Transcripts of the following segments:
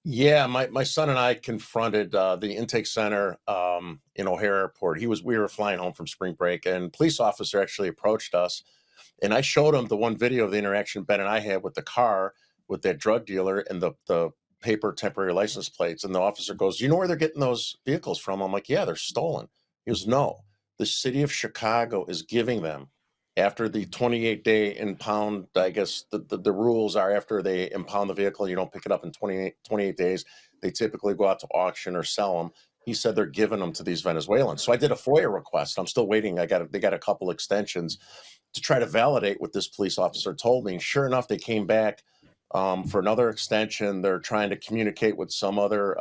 Yeah, my son and I confronted the intake center in O'Hare Airport. We were flying home from spring break, and police officer actually approached us, and I showed him the one video of the interaction Ben and I had with the car with that drug dealer and the paper temporary license plates. And the officer goes, "You know where they're getting those vehicles from?" I'm like, "Yeah, they're stolen." He goes, "No, the city of Chicago is giving them after the 28-day impound. I guess the rules are after they impound the vehicle, you don't pick it up in 28 days. They typically go out to auction or sell them." He said they're giving them to these Venezuelans. So I did a FOIA request. I'm still waiting. They got a couple extensions to try to validate what this police officer told me. And sure enough, they came back for another extension. They're trying to communicate with some other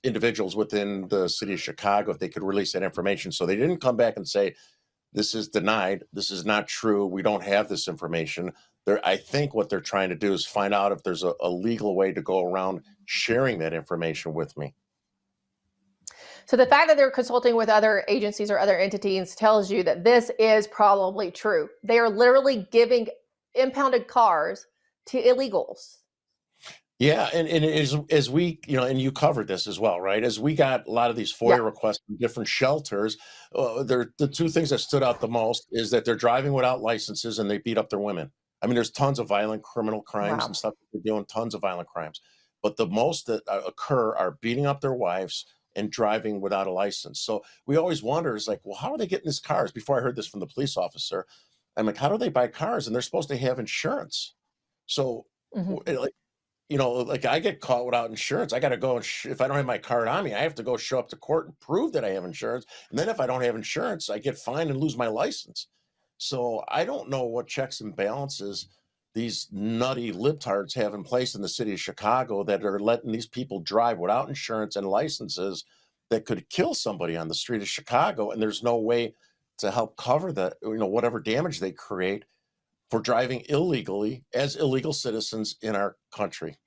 individuals within the city of Chicago if they could release that information. So they didn't come back and say, "This is denied. This is not true. We don't have this information." I think what they're trying to do is find out if there's a legal way to go around sharing that information with me. So the fact that they're consulting with other agencies or other entities tells you that this is probably true. They are literally giving impounded cars to illegals. Yeah, and as we, and you covered this as well, right? As we got a lot of these Yeah. FOIA requests from different shelters, the two things that stood out the most is that they're driving without licenses and they beat up their women. I mean, there's tons of violent criminal crimes and Wow. stuff that they're doing, tons of violent crimes. But the most that occur are beating up their wives and driving without a license. So we always wonder, is like, well, how are they getting these cars? Before I heard this from the police officer, I'm like, how do they buy cars? And they're supposed to have insurance. So, Mhm. like, like I get caught without insurance. I got to go and if I don't have my card on me, I have to go show up to court and prove that I have insurance. And then if I don't have insurance, I get fined and lose my license. So I don't know what checks and balances these nutty libtards have in place in the city of Chicago that are letting these people drive without insurance and licenses that could kill somebody on the street of Chicago. And there's no way to help cover the, whatever damage they create for driving illegally as illegal citizens in our country.